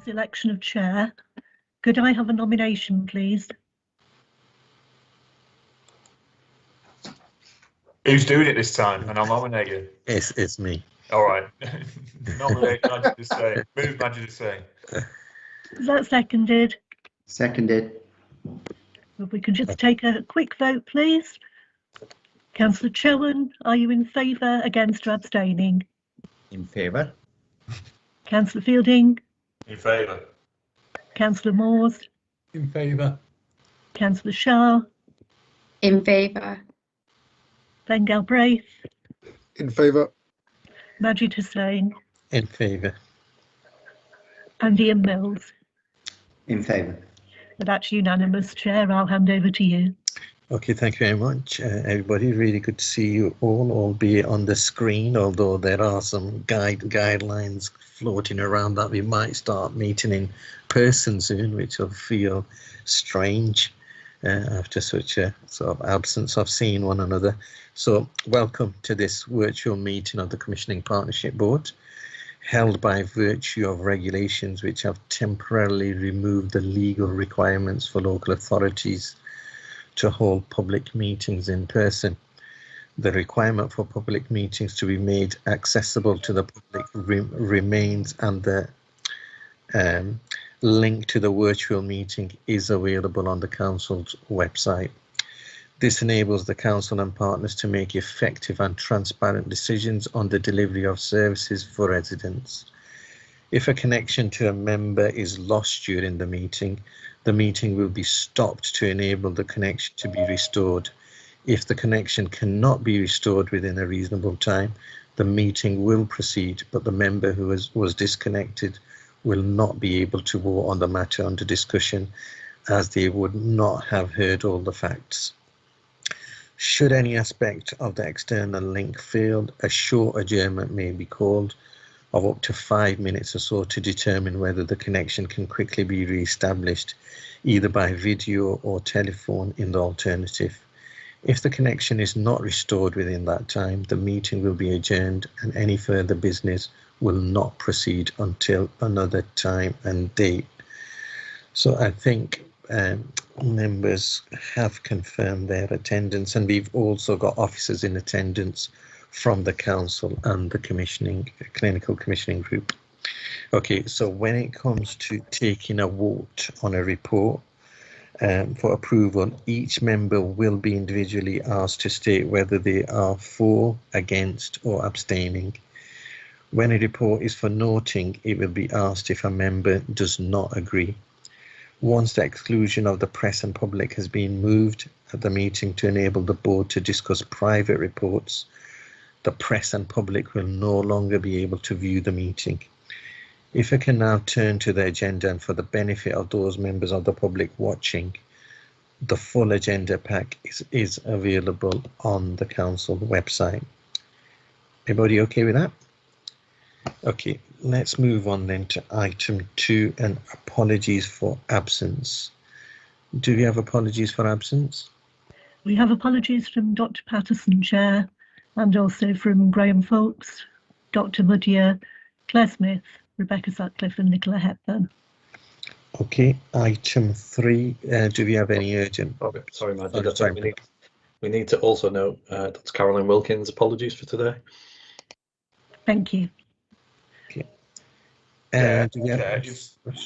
Election of chair. Could I have a nomination, please? Who's doing it this time? And I'll nominate you. It's me. All right. Nominate Majid Hussain. Move Majid Hussain. Is that seconded? Seconded. If we can just take a quick vote, please. Councillor Chowan, are you in favour, against, or abstaining? In favour. Councillor Fielding? In favour. Councillor Moores? In favour. Councillor Shah? In favour. Ben Galbraith? In favour. Majid Hussain? In favour. And Ian Mills? In favour. That's unanimous, Chair. I'll hand over to you. Okay, thank you very much, everybody. Really good to see you all, albeit on the screen, although there are some guidelines floating around that we might start meeting in person soon, which will feel strange after such a sort of absence of seeing one another. So welcome to this virtual meeting of the Commissioning Partnership Board, held by virtue of regulations which have temporarily removed the legal requirements for local authorities to hold public meetings in person. The requirement for public meetings to be made accessible to the public remains, and the link to the virtual meeting is available on the Council's website. This enables the Council and partners to make effective and transparent decisions on the delivery of services for residents. If a connection to a member is lost during the meeting will be stopped to enable the connection to be restored. If the connection cannot be restored within a reasonable time, the meeting will proceed, but the member who was disconnected will not be able to vote on the matter under discussion, as they would not have heard all the facts. Should any aspect of the external link fail, a short adjournment may be called of up to 5 minutes or so to determine whether the connection can quickly be re-established, either by video or telephone in the alternative. If the connection is not restored within that time, the meeting will be adjourned and any further business will not proceed until another time and date. So I think members have confirmed their attendance, and we've also got officers in attendance from the Council and the clinical commissioning group. Okay, so when it comes to taking a vote on a report for approval, each member will be individually asked to state whether they are for, against, or abstaining. When a report is for noting, it will be asked if a member does not agree. Once the exclusion of the press and public has been moved at the meeting to enable the board to discuss private reports, the press and public will no longer be able to view the meeting. If I can now turn to the agenda, and for the benefit of those members of the public watching, the full agenda pack is available on the Council website. Everybody okay with that? Okay, let's move on then to item 2, and apologies for absence. Do we have apologies for absence? We have apologies from Dr. Patterson, Chair, and also from Graham Fawkes, Dr. Muddier, Claire Smith, Rebecca Sutcliffe and Nicola Hepburn. Okay, item 3, do we have any urgent? Okay, sorry, Majid, I think we need to also note that's Carolyn Wilkins' apologies for today. Thank you. Okay.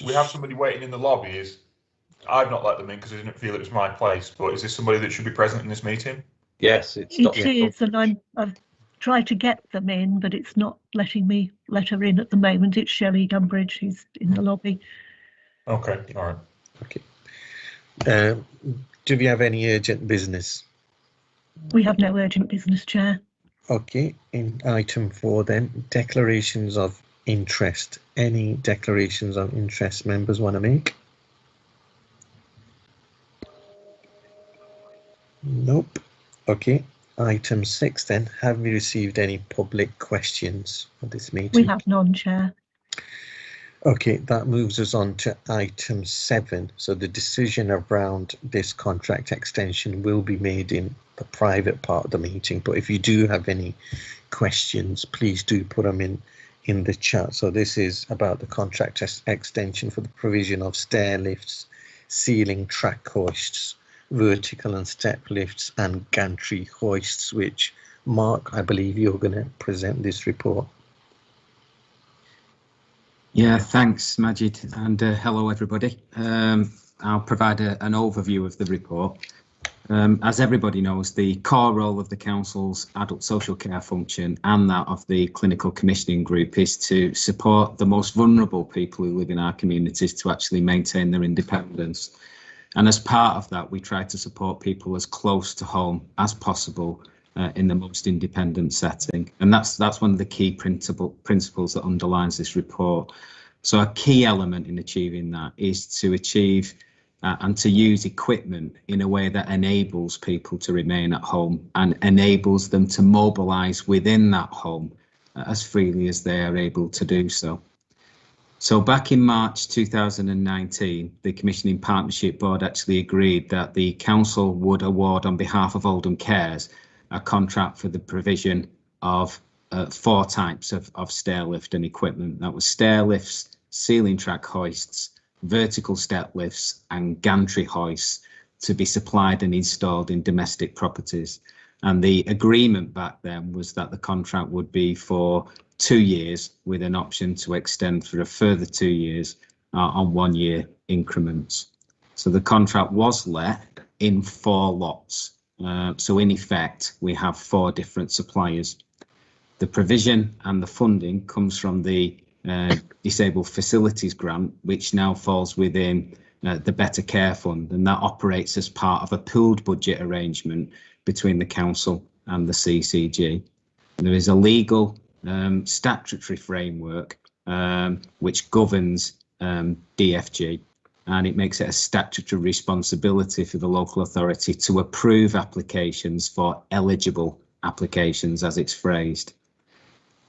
We have somebody waiting in the lobby. I've not let them in because I didn't feel it was my place, but is this somebody that should be present in this meeting? Yes, it's It is, and I've tried to get them in, but it's not letting me let her in at the moment. It's Shelley Gumbridge who's in the lobby. Okay, all right. Okay. Do we have any urgent business? We have no urgent business, Chair. Okay, in item 4 then, declarations of interest. Any declarations of interest members want to make? Nope. Okay, item 6 then, have we received any public questions for this meeting? We have none, Chair. Okay, that moves us on to item 7. So the decision around this contract extension will be made in the private part of the meeting, but if you do have any questions, please do put them in the chat. So this is about the contract extension for the provision of stair lifts, ceiling track hoists, vertical and step lifts, and gantry hoists, which, Mark, I believe you're going to present this report. Yeah, thanks, Majid, and hello, everybody. I'll provide an overview of the report. As everybody knows, the core role of the Council's adult social care function and that of the clinical commissioning group is to support the most vulnerable people who live in our communities to actually maintain their independence. And as part of that, we try to support people as close to home as possible in the most independent setting. And that's one of the key principles that underlines this report. So a key element in achieving that is to achieve and to use equipment in a way that enables people to remain at home and enables them to mobilise within that home as freely as they are able to do so. So back in March 2019, the Commissioning Partnership Board actually agreed that the Council would award on behalf of Oldham Cares a contract for the provision of 4 types of stair lift and equipment. That was stair lifts, ceiling track hoists, vertical step lifts and gantry hoists to be supplied and installed in domestic properties. And the agreement back then was that the contract would be for 2 years with an option to extend for a further 2 years on 1-year increments. So the contract was let in 4 lots. So in effect, we have 4 different suppliers. The provision and the funding comes from the Disabled Facilities Grant, which now falls within the Better Care Fund, and that operates as part of a pooled budget arrangement between the Council and the CCG. There is a legal statutory framework which governs DFG, and it makes it a statutory responsibility for the local authority to approve applications for eligible applications, as it's phrased.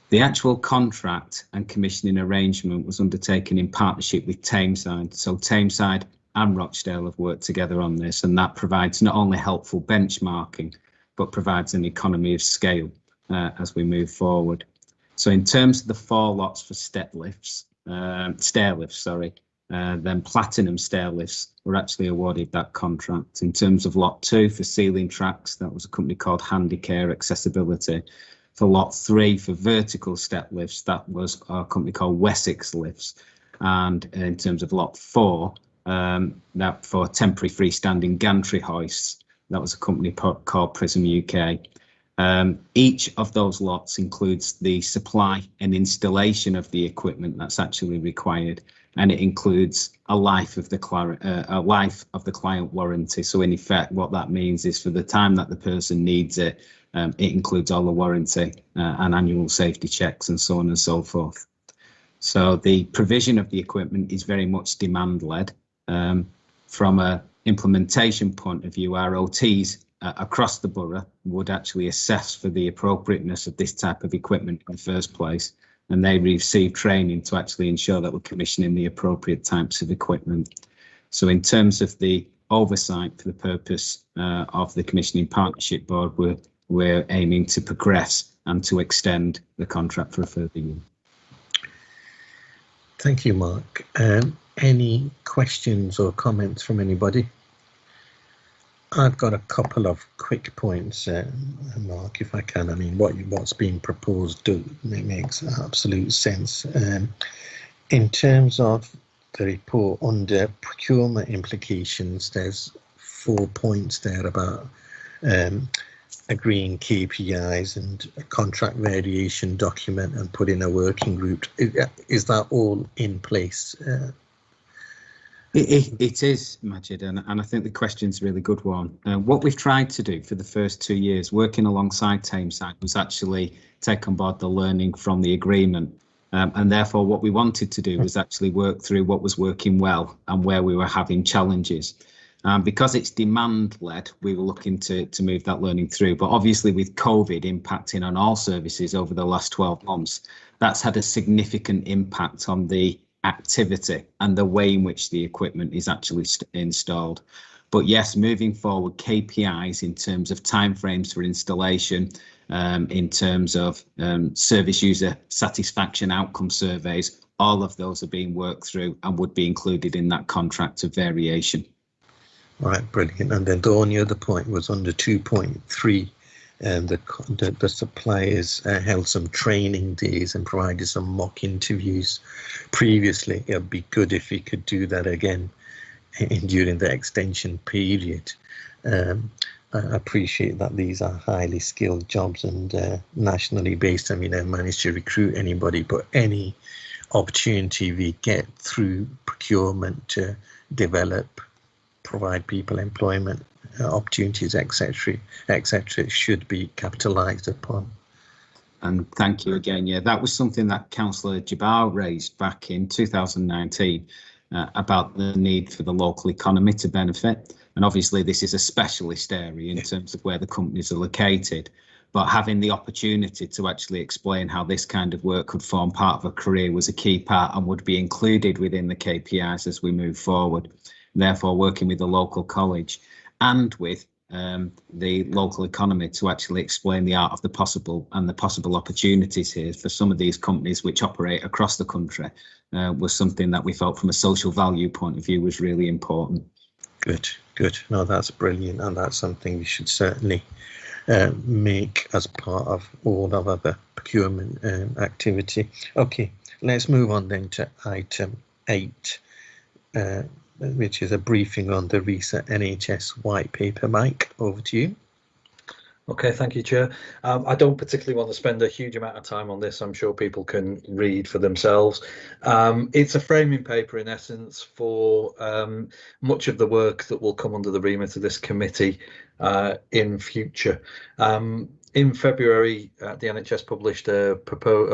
The actual contract and commissioning arrangement was undertaken in partnership with Tameside. So Tameside and Rochdale have worked together on this, and that provides not only helpful benchmarking, but provides an economy of scale as we move forward. So in terms of the 4 lots for stair lifts, then Platinum Stair Lifts were actually awarded that contract. In terms of lot 2 for ceiling tracks, that was a company called Handicare Accessibility. For lot 3 for vertical step lifts, that was a company called Wessex Lifts. And in terms of lot 4, that for temporary freestanding gantry hoists, that was a company called Prism UK. Each of those lots includes the supply and installation of the equipment that's actually required, and it includes a life of the client warranty. So in effect, what that means is for the time that the person needs it, it includes all the warranty and annual safety checks and so on and so forth. So the provision of the equipment is very much demand-led. From an implementation point of view, our OTs across the borough would actually assess for the appropriateness of this type of equipment in the first place, and they receive training to actually ensure that we're commissioning the appropriate types of equipment. So in terms of the oversight for the purpose of the Commissioning Partnership Board, we're aiming to progress and to extend the contract for a further year. Thank you, Mark. Any questions or comments from anybody? I've got a couple of quick points, Mark, if I can. I mean, what's being proposed makes absolute sense. In terms of the report under procurement implications, there's 4 points there about agreeing KPIs and a contract variation document and putting a working group. Is that all in place? It is, Majid, and I think the question's a really good one. What we've tried to do for the first 2 years, working alongside Tameside, was actually take on board the learning from the agreement. And therefore, what we wanted to do was actually work through what was working well and where we were having challenges. Because it's demand-led, we were looking to move that learning through. But obviously, with COVID impacting on all services over the last 12 months, that's had a significant impact on the activity and the way in which the equipment is actually installed. But yes, moving forward, KPIs in terms of timeframes for installation, in terms of service user satisfaction outcome surveys, all of those are being worked through and would be included in that contract of variation. All right, brilliant. And then the only other point was under 2.3, the suppliers held some training days and provided some mock interviews previously. It would be good if we could do that again during the extension period. I appreciate that these are highly skilled jobs and nationally based. I mean, I managed to recruit anybody, but any opportunity we get through procurement to develop, provide people employment opportunities, etc., should be capitalised upon. And thank you again. Yeah, that was something that Councillor Jabbar raised back in 2019 about the need for the local economy to benefit. And obviously this is a specialist area in terms of where the companies are located, but having the opportunity to actually explain how this kind of work could form part of a career was a key part and would be included within the KPIs as we move forward. Therefore, working with the local college and with the local economy to actually explain the art of the possible and the possible opportunities here for some of these companies which operate across the country was something that we felt from a social value point of view was really important. Good. No, that's brilliant, and that's something we should certainly make as part of all of other procurement activity. Okay, let's move on then to item 8, which is a briefing on the recent NHS white paper. Mike, over to you. Okay, thank you, Chair. I don't particularly want to spend a huge amount of time on this. I'm sure people can read for themselves. It's a framing paper, in essence, for much of the work that will come under the remit of this committee in future. In February, the NHS published a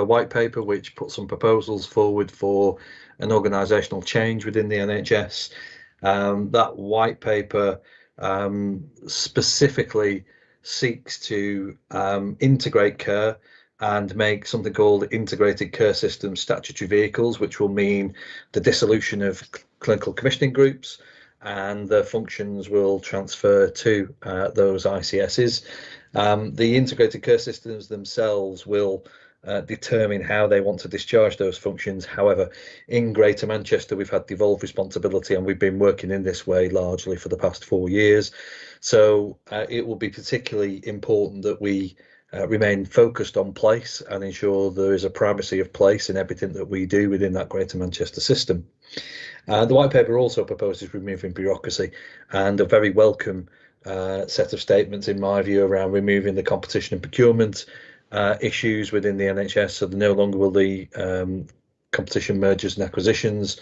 white paper which put some proposals forward for an organisational change within the NHS. That white paper specifically seeks to integrate care and make something called integrated care system statutory vehicles, which will mean the dissolution of clinical commissioning groups, and the functions will transfer to those ICSs. The integrated care systems themselves will determine how they want to discharge those functions. However, in Greater Manchester, we've had devolved responsibility and we've been working in this way largely for the past 4 years. So it will be particularly important that we remain focused on place and ensure there is a primacy of place in everything that we do within that Greater Manchester system. The white paper also proposes removing bureaucracy, and a very welcome set of statements, in my view, around removing the competition and procurement issues within the NHS. So no longer will the competition, mergers and acquisitions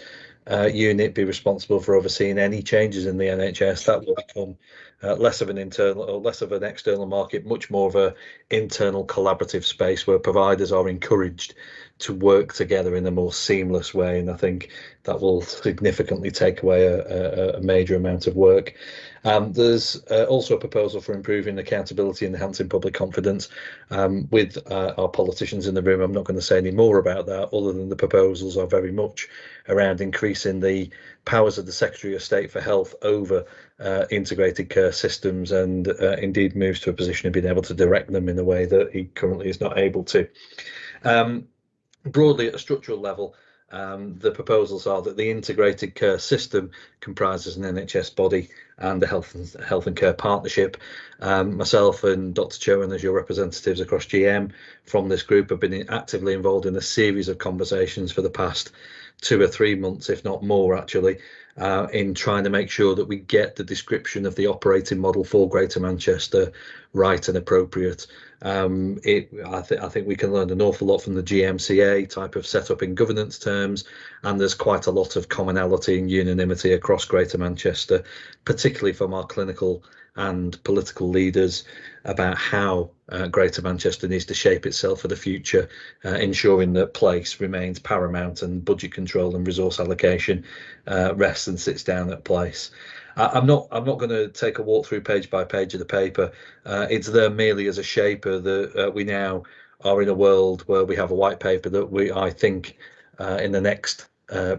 unit be responsible for overseeing any changes in the NHS. That will become less of an internal or less of an external market, much more of an internal collaborative space where providers are encouraged to work together in a more seamless way. And I think that will significantly take away a major amount of work. There's also a proposal for improving accountability and enhancing public confidence. With our politicians in the room, I'm not going to say any more about that, other than the proposals are very much around increasing the powers of the Secretary of State for Health over integrated care systems, and indeed moves to a position of being able to direct them in a way that he currently is not able to. Broadly, at a structural level, the proposals are that the integrated care system comprises an NHS body and a health and care partnership. Myself and Dr. Chowan, as your representatives across GM from this group, have been actively involved in a series of conversations for the past 2 or 3 months, if not more, actually, in trying to make sure that we get the description of the operating model for Greater Manchester right and appropriate. I think we can learn an awful lot from the GMCA type of setup in governance terms, and there's quite a lot of commonality and unanimity across Greater Manchester, particularly from our clinical and political leaders, about how Greater Manchester needs to shape itself for the future, ensuring that place remains paramount and budget control and resource allocation rests and sits down at place. I'm not going to take a walk through page by page of the paper. It's there merely as a shaper that we now are in a world where we have a white paper that I think in the next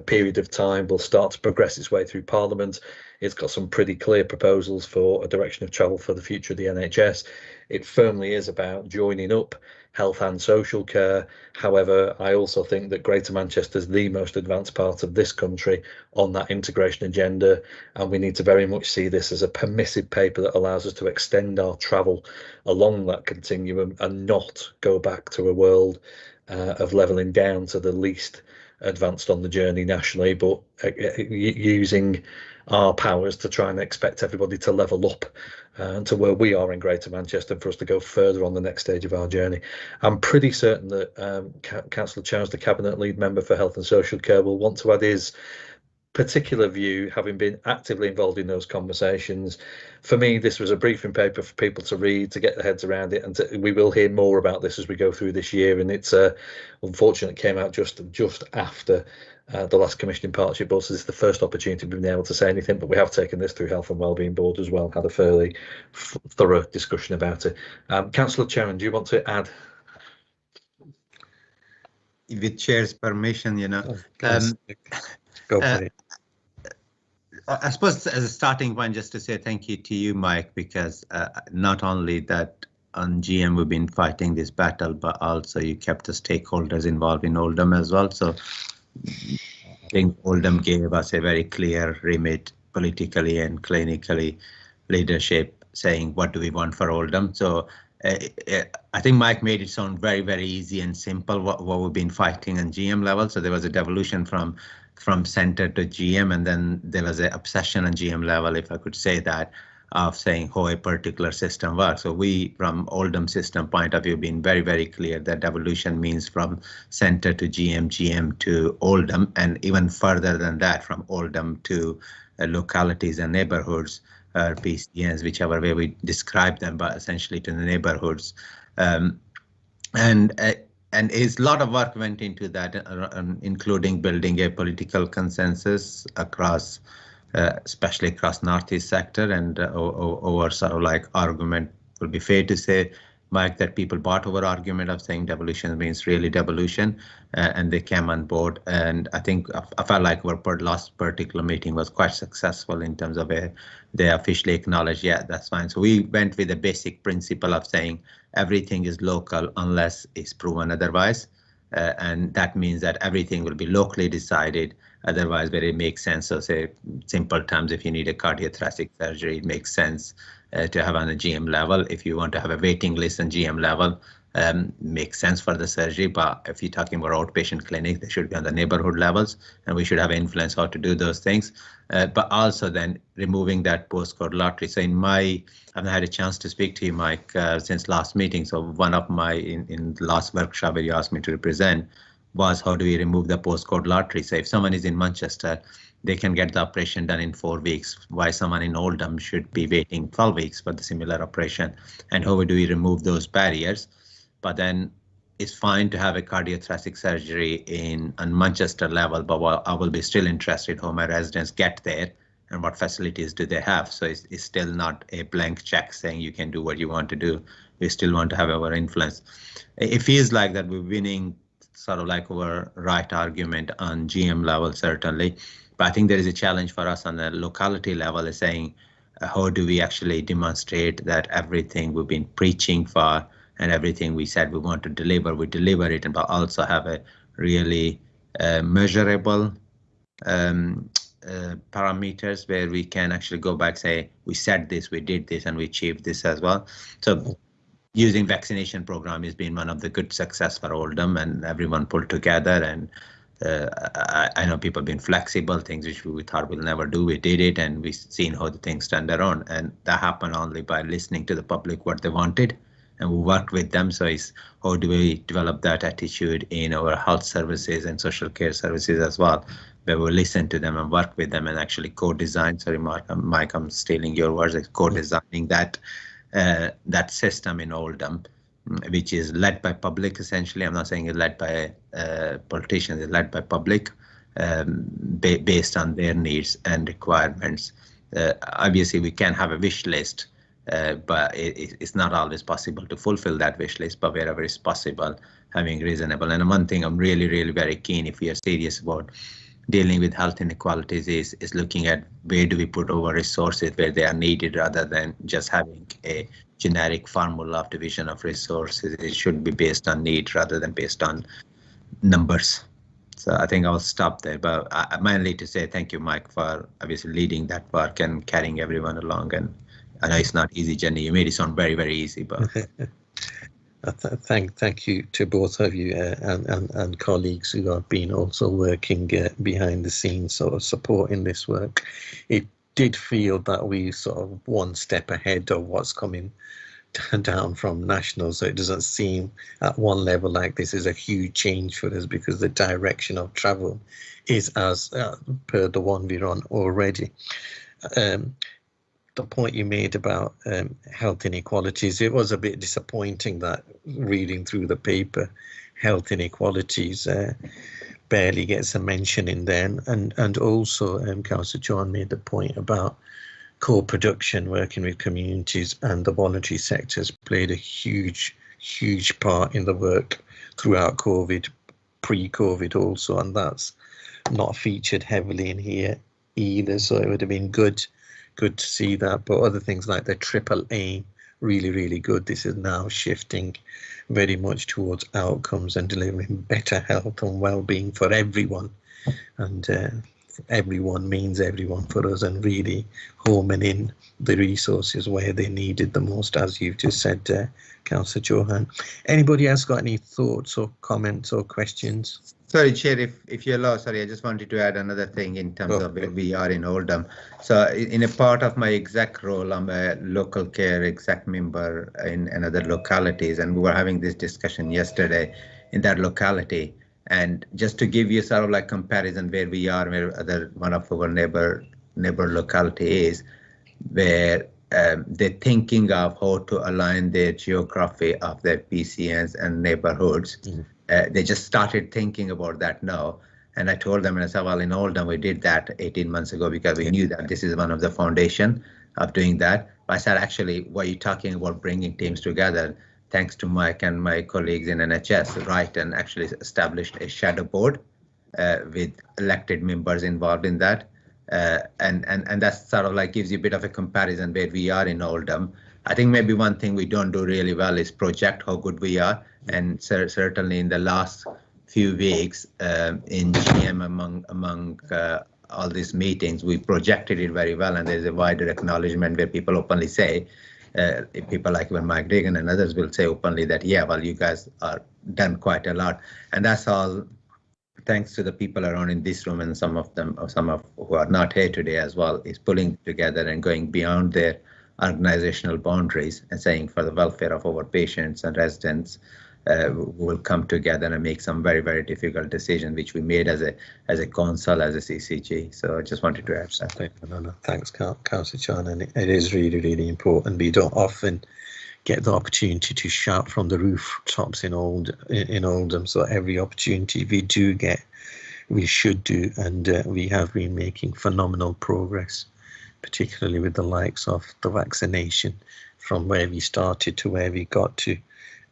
period of time will start to progress its way through Parliament. It's got some pretty clear proposals for a direction of travel for the future of the NHS. It firmly is about joining up health and social care. However, I also think that Greater Manchester is the most advanced part of this country on that integration agenda, and we need to very much see this as a permissive paper that allows us to extend our travel along that continuum and not go back to a world of levelling down to the least advanced on the journey nationally, but using our powers to try and expect everybody to level up to where we are in Greater Manchester for us to go further on the next stage of our journey. I'm pretty certain that Councillor Charles, the Cabinet Lead Member for Health and Social Care, will want to add his particular view, having been actively involved in those conversations. For me, this was a briefing paper for people to read, to get their heads around it, and we will hear more about this as we go through this year. And it's unfortunate it came out just after the last commissioning partnership board, so this is the first opportunity we've been able to say anything, but we have taken this through Health and Wellbeing Board as well, had a fairly thorough discussion about it. Councillor Chairman, do you want to add? With Chair's permission, you know. Go for it. I suppose as a starting point, just to say thank you to you, Mike, because not only that on GM we've been fighting this battle, but also you kept the stakeholders involved in Oldham as well. So I think Oldham gave us a very clear remit politically and clinically, leadership saying what do we want for Oldham. So I think Mike made it sound very, very easy and simple what we've been fighting on GM level. So there was a devolution from centre to GM, and then there was an obsession on GM level, if I could say that, of saying how a particular system works. So we, from Oldham system point of view, been very, very clear that devolution means from centre to GM, GM to Oldham, and even further than that, from Oldham to localities and neighbourhoods, or PCNs, whichever way we describe them, but essentially to the neighbourhoods. And a lot of work went into that, including building a political consensus across, especially across Northeast sector, and over sort of like argument, would be fair to say, Mike, that people bought our argument of saying devolution means really devolution, and they came on board. And I think I felt like our last particular meeting was quite successful in terms of they officially acknowledged, yeah, that's fine. So we went with the basic principle of saying everything is local unless it's proven otherwise. And that means that everything will be locally decided. Otherwise, where it makes sense. So say simple terms, if you need a cardiothoracic surgery, it makes sense to have on a GM level. If you want to have a waiting list on GM level, makes sense for the surgery. But if you're talking about outpatient clinic, they should be on the neighborhood levels, and we should have influence how to do those things. But also then removing that postcode lottery. So I've had a chance to speak to you, Mike, since last meeting. So one of my, in the last workshop where you asked me to represent, was how do we remove the postcode lottery? So if someone is in Manchester, they can get the operation done in 4 weeks, why someone in Oldham should be waiting 12 weeks for the similar operation, and how do we remove those barriers? But then it's fine to have a cardiothoracic surgery on Manchester level, but I will be still interested how my residents get there and what facilities do they have. So it's still not a blank check saying you can do what you want to do. We still want to have our influence. It feels like that we're winning sort of like our right argument on GM level, certainly. But I think there is a challenge for us on the locality level, is saying how do we actually demonstrate that everything we've been preaching for and everything we said we want to deliver, we deliver it, but also have a really measurable parameters where we can actually go back, say, we said this, we did this, and we achieved this as well. So using vaccination program has been one of the good success for Oldham, and everyone pulled together. And I know people have been flexible, things which we thought we'll never do, we did it, and we've seen how the things turned around. And that happened only by listening to the public what they wanted, and we worked with them. So it's how do we develop that attitude in our health services and social care services as well, where we listen to them and work with them and actually co-design. Sorry, Mike, I'm stealing your words. Co-designing that system in Oldham, which is led by public, essentially. I'm not saying it's led by politicians, it's led by public, based on their needs and requirements. Obviously, we can have a wish list, but it's not always possible to fulfill that wish list, but wherever it's possible, having reasonable. And one thing I'm really, really very keen, if we are serious about dealing with health inequalities is looking at where do we put our resources where they are needed, rather than just having a generic formula of division of resources. It should be based on need rather than based on numbers. So I think I'll stop there, but I mainly to say thank you, Mike, for obviously leading that work and carrying everyone along. And I know it's not easy, Jenny. You made it sound very, very easy, but thank you to both of you and colleagues who have been also working behind the scenes, sort of supporting this work. It did feel that we sort of one step ahead of what's coming down from national, so it doesn't seem at one level like this is a huge change for us, because the direction of travel is as per the one we're on already. The point you made about health inequalities, it was a bit disappointing that reading through the paper, health inequalities barely gets a mention in there. And also Councillor John made the point about co-production, working with communities, and the voluntary sectors played a huge part in the work throughout COVID, pre-COVID also, and that's not featured heavily in here either. So it would have been good to see that. But other things like the triple aim, really good. This is now shifting very much towards outcomes and delivering better health and well-being for everyone. And everyone means everyone for us, and really homing in the resources where they needed the most, as you've just said, Councillor Johan. Anybody else got any thoughts or comments or questions? Sorry, Chair, if you allow, sorry, I just wanted to add another thing in terms of where we are in Oldham. So in a part of my exec role, I'm a local care exec member in another localities, and we were having this discussion yesterday in that locality. And just to give you sort of like comparison where we are, where one of our neighbor locality is, where they're thinking of how to align their geography of their PCNs and neighborhoods. They just started thinking about that now. And I told them, and I said, well, in Oldham, we did that 18 months ago because we knew that this is one of the foundation of doing that. But I said, actually, what are you talking about bringing teams together? Thanks to Mike and my colleagues in NHS, right, and actually established a shadow board with elected members involved in that. And that sort of like gives you a bit of a comparison where we are in Oldham. I think maybe one thing we don't do really well is project how good we are. And certainly in the last few weeks in GM among all these meetings, we projected it very well. And there's a wider acknowledgement where people openly say, people like even Mike Regan and others will say openly that, yeah, well, you guys are done quite a lot. And that's all thanks to the people around in this room, and some of who are not here today as well, is pulling together and going beyond their organizational boundaries and saying, for the welfare of our patients and residents, will come together and make some very, very difficult decisions, which we made as a council, as a CCG. So I just wanted to add that. No, thanks, Councillor Chan, and it is really important. We don't often get the opportunity to shout from the rooftops in Oldham. So every opportunity we do get, we should do, and we have been making phenomenal progress, particularly with the likes of the vaccination, from where we started to where we got to,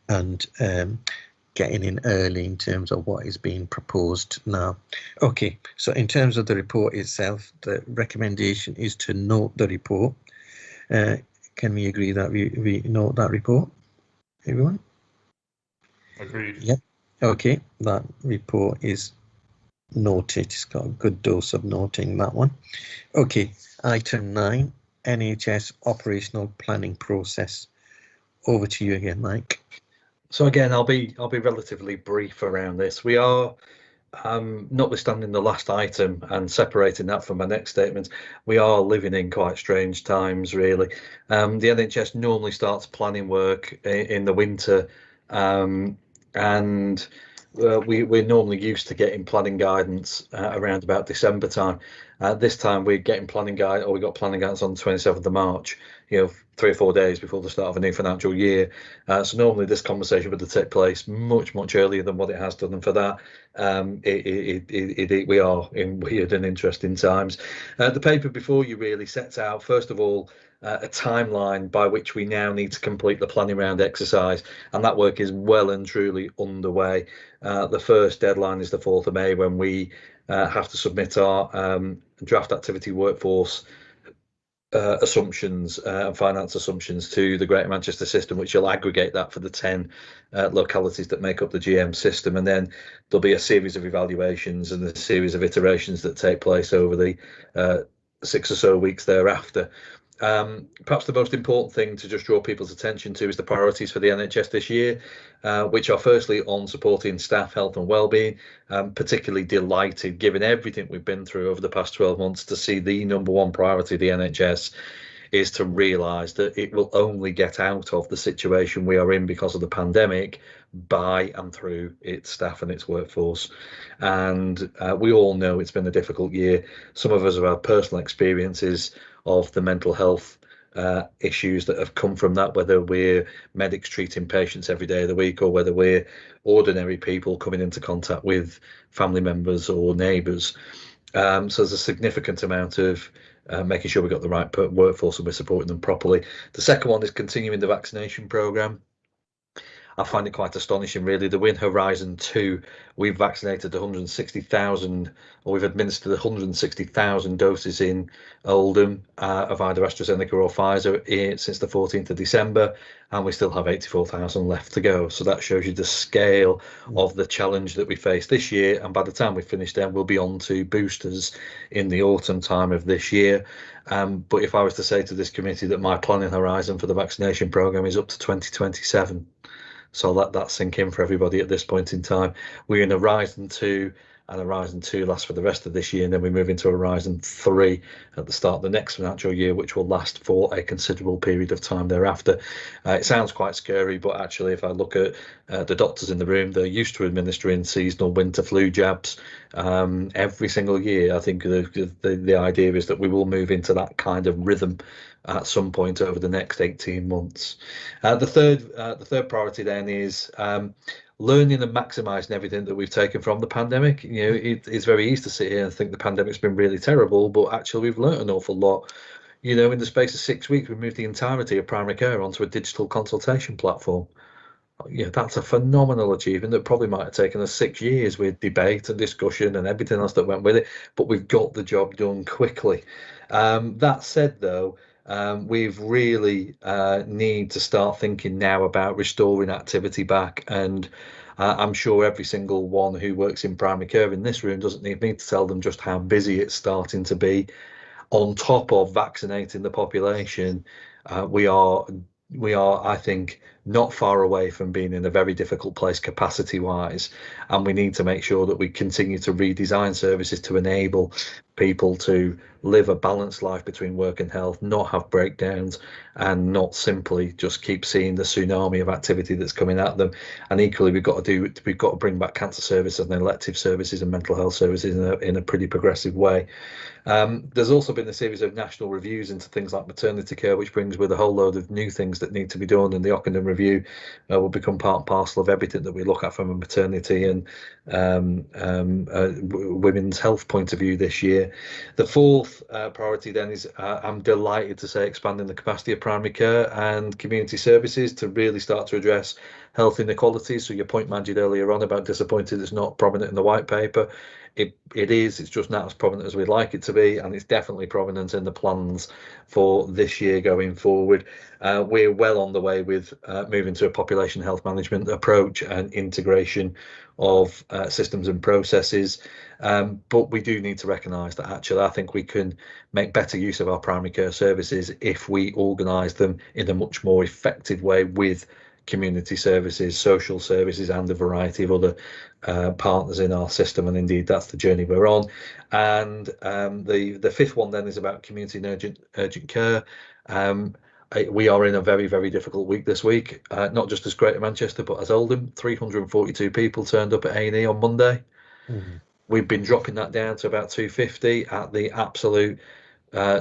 and getting in early in terms of what is being proposed now. Okay, so in terms of the report itself, the recommendation is to note the report. Can we agree that we note that report, everyone? Agreed. Yeah. Okay, that report is noted. It's got a good dose of noting, that one. Okay, item 9, NHS operational planning process. Over to you again, Mike. So again, I'll be relatively brief around this. We are, notwithstanding the last item and separating that from my next statement, we are living in quite strange times, really. The NHS normally starts planning work in the winter, and we're normally used to getting planning guidance around about December time. This time we're getting planning guide, or we got planning guidance on the 27th of March, 3 or 4 days before the start of a new financial year. So normally this conversation would have taken place much earlier than what it has done, and for that we are in weird and interesting times. The paper before you really sets out, first of all, a timeline by which we now need to complete the planning round exercise, and that work is well and truly underway. The first deadline is the 4th of May, when we have to submit our draft activity workforce assumptions and finance assumptions to the Greater Manchester system, which will aggregate that for the 10 localities that make up the GM system. And then there'll be a series of evaluations and a series of iterations that take place over the 6 or so weeks thereafter. Perhaps the most important thing to just draw people's attention to is the priorities for the NHS this year, which are firstly on supporting staff health and wellbeing. Particularly delighted, given everything we've been through over the past 12 months, to see the number one priority of the NHS is to realise that it will only get out of the situation we are in because of the pandemic by and through its staff and its workforce. And we all know it's been a difficult year. Some of us have had personal experiences of the mental health issues that have come from that, whether we're medics treating patients every day of the week or whether we're ordinary people coming into contact with family members or neighbours. So there's a significant amount of making sure we've got the right workforce and we're supporting them properly. The second one is continuing the vaccination programme. I find it quite astonishing, really. The Win Horizon 2, we've vaccinated 160,000, or we've administered 160,000 doses in Oldham of either AstraZeneca or Pfizer since the 14th of December, and we still have 84,000 left to go. So that shows you the scale of the challenge that we face this year. And by the time we finish them, we'll be on to boosters in the autumn time of this year. But if I was to say to this committee that my planning horizon for the vaccination programme is up to 2027, so let that sink in for everybody at this point in time. We're in Horizon 2, and Horizon 2 lasts for the rest of this year, and then we move into Horizon 3 at the start of the next financial year, which will last for a considerable period of time thereafter. It sounds quite scary, but actually, if I look at the doctors in the room, they're used to administering seasonal winter flu jabs every single year. I think the idea is that we will move into that kind of rhythm at some point over the next 18 months. The third priority then is learning and maximising everything that we've taken from the pandemic. You know, it's very easy to sit here and think the pandemic's been really terrible, but actually we've learned an awful lot. You know, in the space of 6 weeks, we moved the entirety of primary care onto a digital consultation platform. Yeah, that's a phenomenal achievement that probably might have taken us 6 years with debate and discussion and everything else that went with it, but we've got the job done quickly. That said, though, we've really need to start thinking now about restoring activity back, and I'm sure every single one who works in primary care in this room doesn't need me to tell them just how busy it's starting to be. On top of vaccinating the population, we are, I think, not far away from being in a very difficult place capacity wise, and we need to make sure that we continue to redesign services to enable people to live a balanced life between work and health, not have breakdowns, and not simply just keep seeing the tsunami of activity that's coming at them. And equally, we've got to bring back cancer services and elective services and mental health services in a pretty progressive way. There's also been a series of national reviews into things like maternity care, which brings with a whole load of new things that need to be done, and the Ockenden review will become part and parcel of everything that we look at from a maternity and women's health point of view this year. The fourth priority then is, I'm delighted to say, expanding the capacity of primary care and community services to really start to address health inequalities. So your point, Majid, earlier on about disappointed it's not prominent in the white paper. It is, it's just not as prominent as we'd like it to be, and it's definitely prominent in the plans for this year going forward. We're well on the way with moving to a population health management approach and integration of systems and processes, but we do need to recognise that actually I think we can make better use of our primary care services if we organise them in a much more effective way with community services, social services, and a variety of other partners in our system, and indeed that's the journey we're on. And the fifth one then is about community and urgent care. We are in a very, very difficult week this week, not just as Greater Manchester but as Oldham. 342 people turned up at A&E on Monday. We've been dropping that down to about 250 at the absolute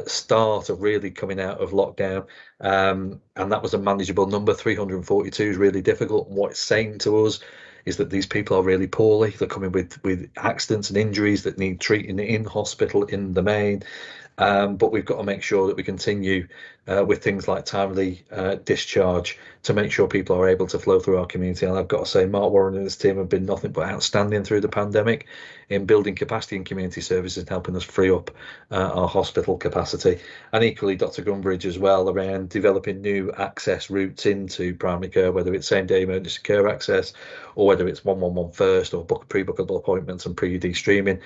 start of really coming out of lockdown, and that was a manageable number. 342 is really difficult, and what it's saying to us is that these people are really poorly. They're coming with accidents and injuries that need treating in hospital in the main, but we've got to make sure that we continue with things like timely discharge to make sure people are able to flow through our community. And I've got to say, Mark Warren and his team have been nothing but outstanding through the pandemic in building capacity in community services and helping us free up our hospital capacity. And equally, Dr. Gumbridge as well, around developing new access routes into primary care, whether it's same-day emergency care access or whether it's 111 first or pre-bookable appointments and pre-UD streaming.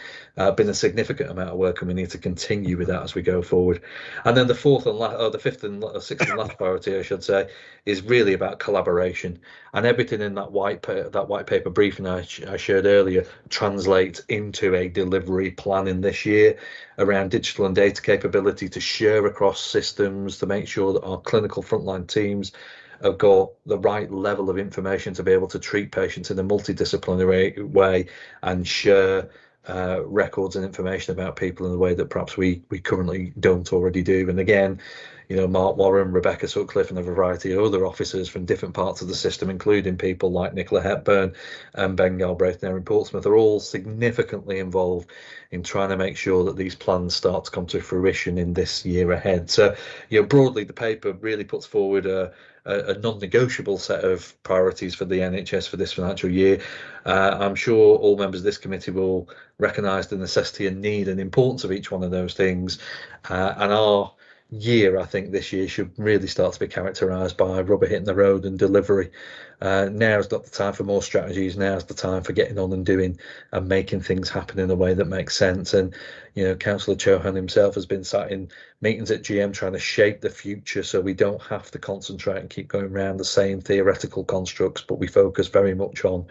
Been a significant amount of work, and we need to continue with that as we go forward. And then the fifth and sixth and last priority, I should say, is really about collaboration, and everything in that white paper briefing I shared earlier translates into a delivery plan in this year around digital and data capability to share across systems, to make sure that our clinical frontline teams have got the right level of information to be able to treat patients in a multidisciplinary way and share records and information about people in a way that perhaps we currently don't already do. And again, you know, Mark Warren, Rebecca Sutcliffe, and a variety of other officers from different parts of the system, including people like Nicola Hepburn and Ben Galbraith there in Portsmouth, are all significantly involved in trying to make sure that these plans start to come to fruition in this year ahead. So, you know, broadly, the paper really puts forward a non-negotiable set of priorities for the NHS for this financial year. I'm sure all members of this committee will recognise the necessity and need and importance of each one of those things, and our year, I think this year should really start to be characterised by rubber hitting the road and delivery. Now's not the time for more strategies. Now's the time for getting on and doing and making things happen in a way that makes sense. And, you know, Councillor Chauhan himself has been sat in meetings at GM trying to shape the future so we don't have to concentrate and keep going around the same theoretical constructs, but we focus very much on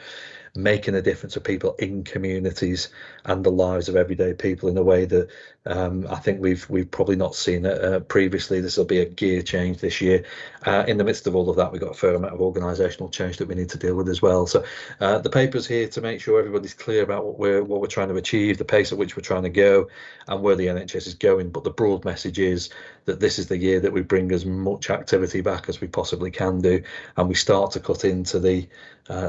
making a difference for people in communities and the lives of everyday people in a way that I think we've probably not seen it previously. This will be a gear change this year. In the midst of all of that, we've got a fair amount of organisational change that we need to deal with as well. So the paper's here to make sure everybody's clear about what we're trying to achieve, the pace at which we're trying to go, and where the NHS is going. But the broad message is that this is the year that we bring as much activity back as we possibly can do, and we start to cut into the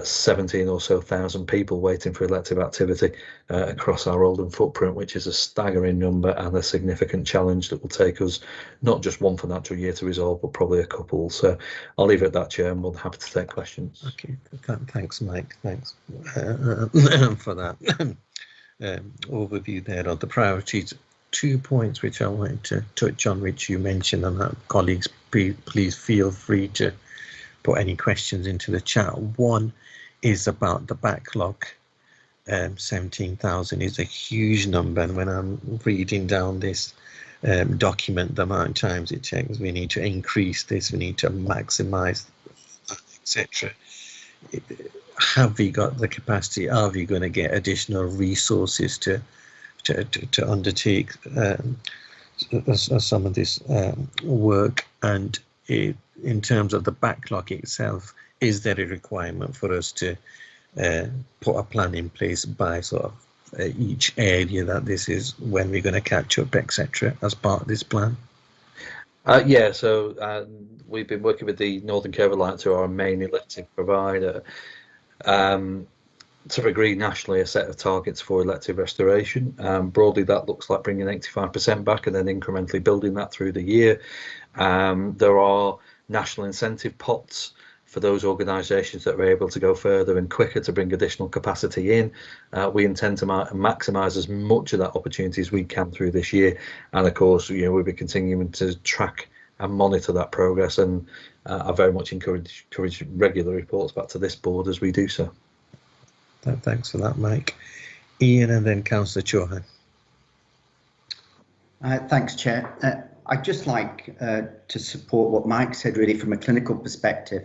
17 or so thousand people waiting for elective activity across our Oldham footprint, which is a staggering number and a significant challenge that will take us not just one financial year to resolve, but probably a couple. So I'll leave it at that, Chair, and we're happy to take questions. Okay, thanks, Mike. Thanks for that overview there of the priorities. 2 points which I wanted to touch on, which you mentioned, and colleagues, please feel free to put any questions into the chat. One is about the backlog. 17,000 is a huge number, and when I'm reading down this document, the amount of times it checks, we need to increase this, we need to maximize, etc. Have we got the capacity? Are we going to get additional resources to undertake some of this work? And in terms of the backlog itself, is there a requirement for us to put a plan in place by sort of each area that this is when we're going to catch up, etc., as part of this plan? Yeah, so we've been working with the Northern Care Alliance, who are our main elective provider, to agree nationally a set of targets for elective restoration. Broadly, that looks like bringing 85% back and then incrementally building that through the year. There are national incentive pots for those organisations that are able to go further and quicker to bring additional capacity in. We intend to maximise as much of that opportunity as we can through this year, and of course, you know, we'll be continuing to track and monitor that progress, and I very much encourage regular reports back to this board as we do so. Thanks for that, Mike. Ian, and then Councillor Chauhan. Thanks, Chair. I'd just like to support what Mike said, really, from a clinical perspective.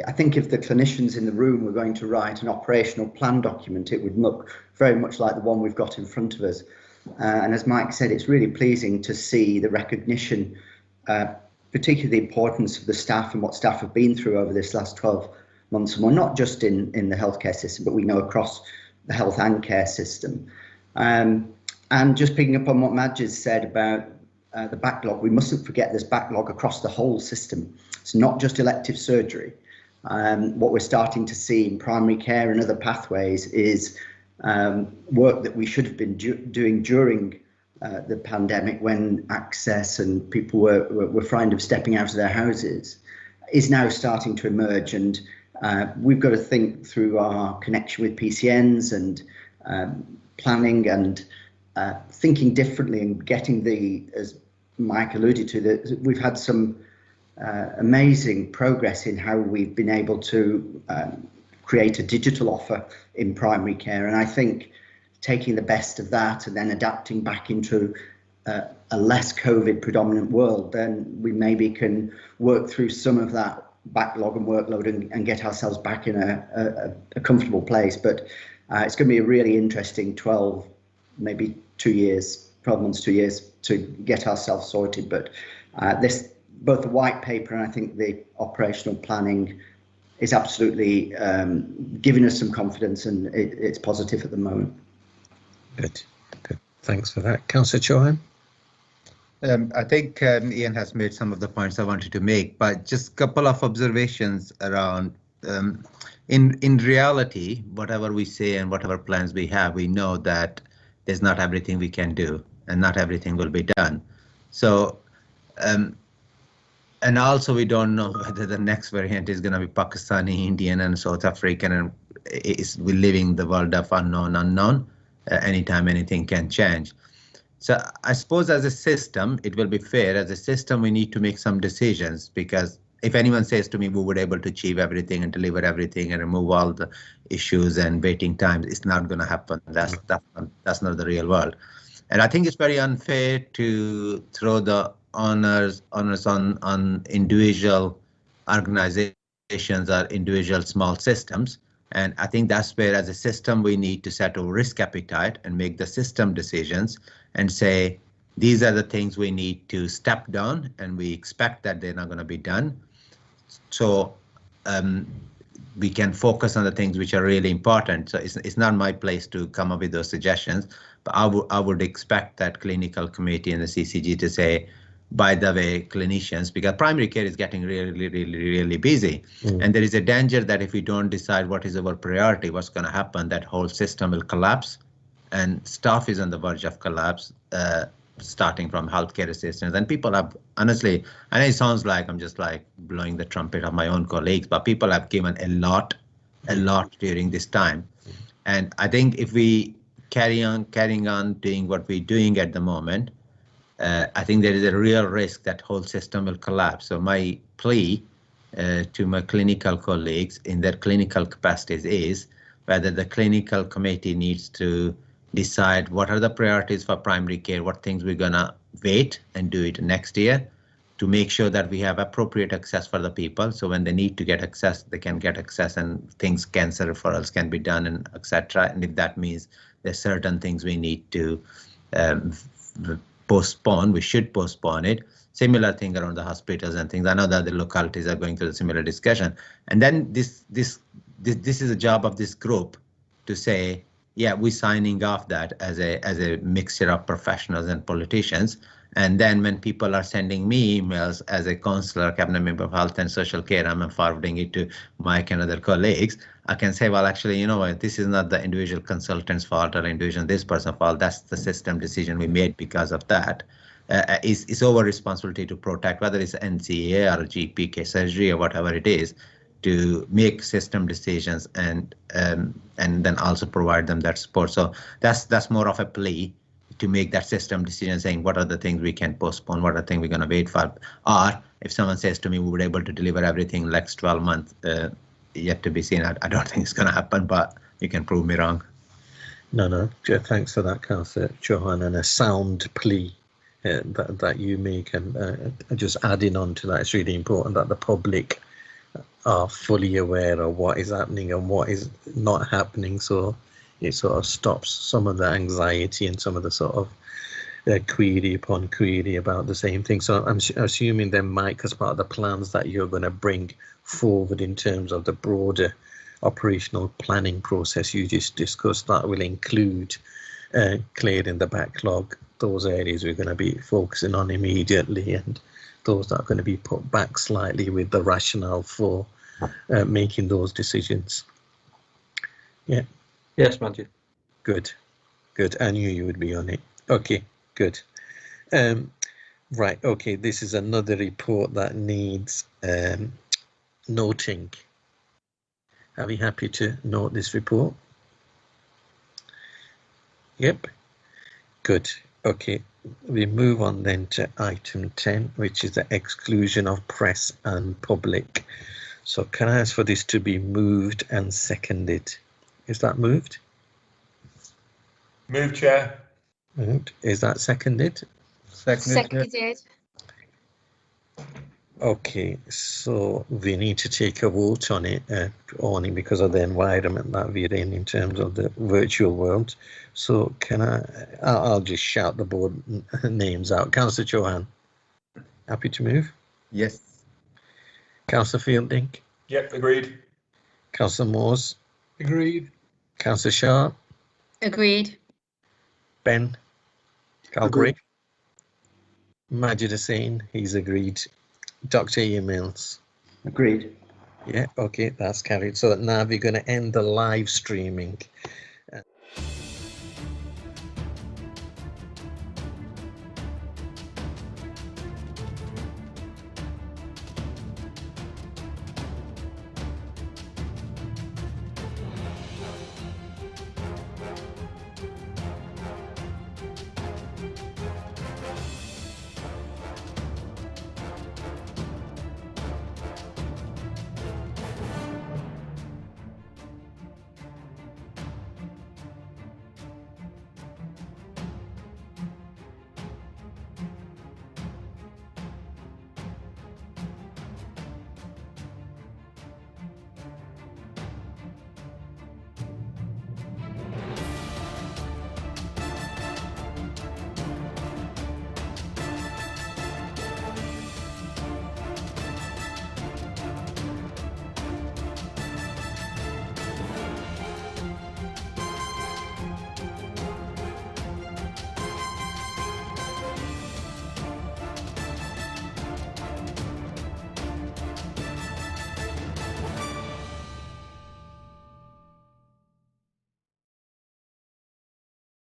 I think if the clinicians in the room were going to write an operational plan document, it would look very much like the one we've got in front of us. And as Mike said, it's really pleasing to see the recognition, particularly the importance of the staff and what staff have been through over this last 12 months. And we're not just in the healthcare system, but we know across the health and care system. And just picking up on what Madge said about the backlog, we mustn't forget there's backlog across the whole system. It's not just elective surgery. What we're starting to see in primary care and other pathways is work that we should have been doing during the pandemic, when access and people were frightened of stepping out of their houses, is now starting to emerge. And we've got to think through our connection with PCNs and planning and thinking differently and getting as Mike alluded to, that we've had some amazing progress in how we've been able to create a digital offer in primary care. And I think taking the best of that and then adapting back into a less COVID predominant world, then we maybe can work through some of that backlog and workload and get ourselves back in a comfortable place. But it's going to be a really interesting 12, maybe 2 years, 12 months, 2 years to get ourselves sorted. But both the white paper and I think the operational planning is absolutely giving us some confidence, and it's positive at the moment. Good. Thanks for that. Councillor Chauhan? I think Ian has made some of the points I wanted to make, but just a couple of observations around, in reality, whatever we say and whatever plans we have, we know that there's not everything we can do and not everything will be done. So, and also we don't know whether the next variant is going to be Pakistani, Indian and South African, and we're living the world of unknown. Anytime anything can change. So I suppose as a system, it will be fair. As a system, we need to make some decisions, because if anyone says to me we would able to achieve everything and deliver everything and remove all the issues and waiting times, it's not going to happen. That's not the real world. And I think it's very unfair to throw the honors on individual organizations or individual small systems. And I think that's where, as a system, we need to set a risk appetite and make the system decisions and say, these are the things we need to step down, and we expect that they're not going to be done. So we can focus on the things which are really important. So it's not my place to come up with those suggestions, but I would expect that clinical committee and the CCG to say, by the way, clinicians, because primary care is getting really busy. And there is a danger that if we don't decide what is our priority, what's going to happen, that whole system will collapse, and staff is on the verge of collapse, starting from healthcare assistants. And people have, honestly, I know it sounds like I'm just like blowing the trumpet of my own colleagues, but people have given a lot during this time. And I think if we carrying on doing what we're doing at the moment, I think there is a real risk that whole system will collapse. So my plea to my clinical colleagues in their clinical capacities is whether the clinical committee needs to decide what are the priorities for primary care, what things we're gonna wait and do it next year to make sure that we have appropriate access for the people. So when they need to get access, they can get access, and things, cancer referrals can be done, and etc. And if that means there's certain things we need to postpone, we should postpone it. Similar thing around the hospitals and things. I know that the localities are going through a similar discussion. And then this is a job of this group to say, yeah, we're signing off that as a mixture of professionals and politicians. And then when people are sending me emails as a councillor, cabinet member of health and social care, I'm forwarding it to Mike and other colleagues. I can say, well, actually, you know what, this is not the individual consultant's fault or individual this person's fault. That's the system decision we made because of that. It's our responsibility to protect, whether it's NCA or GP case surgery or whatever it is, to make system decisions and then also provide them that support. So that's more of a plea to make that system decision, saying what are the things we can postpone, what are the things we're going to wait for. Or if someone says to me we were able to deliver everything next 12 months, yet to be seen. I don't think it's going to happen, but you can prove me wrong. No, thanks for that, Councillor Chauhan, and a sound plea that you make. And just adding on to that, it's really important that the public are fully aware of what is happening and what is not happening, so it sort of stops some of the anxiety and some of the sort of query upon query about the same thing. So I'm assuming then, Mike, as part of the plans that you're going to bring forward in terms of the broader operational planning process you just discussed, that will include clearing the backlog, those areas we're going to be focusing on immediately, and those that are going to be put back slightly with the rationale for making those decisions. Yeah. Yes, Majid. Good. I knew you would be on it. Okay. Good. Right, okay, this is another report that needs noting. Are we happy to note this report? Yep. Good. Okay, we move on then to item 10, which is the exclusion of press and public. So can I ask for this to be moved and seconded? Is that moved? Move, Chair. Moved. Is that seconded? Seconded. Okay, so we need to take a vote on it, only because of the environment that we're in terms of the virtual world. So can I'll just shout the board names out. Councillor Chauhan, happy to move? Yes. Councillor Fielding? Yep, agreed. Councillor Moores? Agreed. Councillor Sharp? Agreed. Ben? Calgary? Majid Hussain, he's agreed. Dr. Ian Mills? Agreed. Yeah, okay, that's carried. So now we're going to end the live streaming.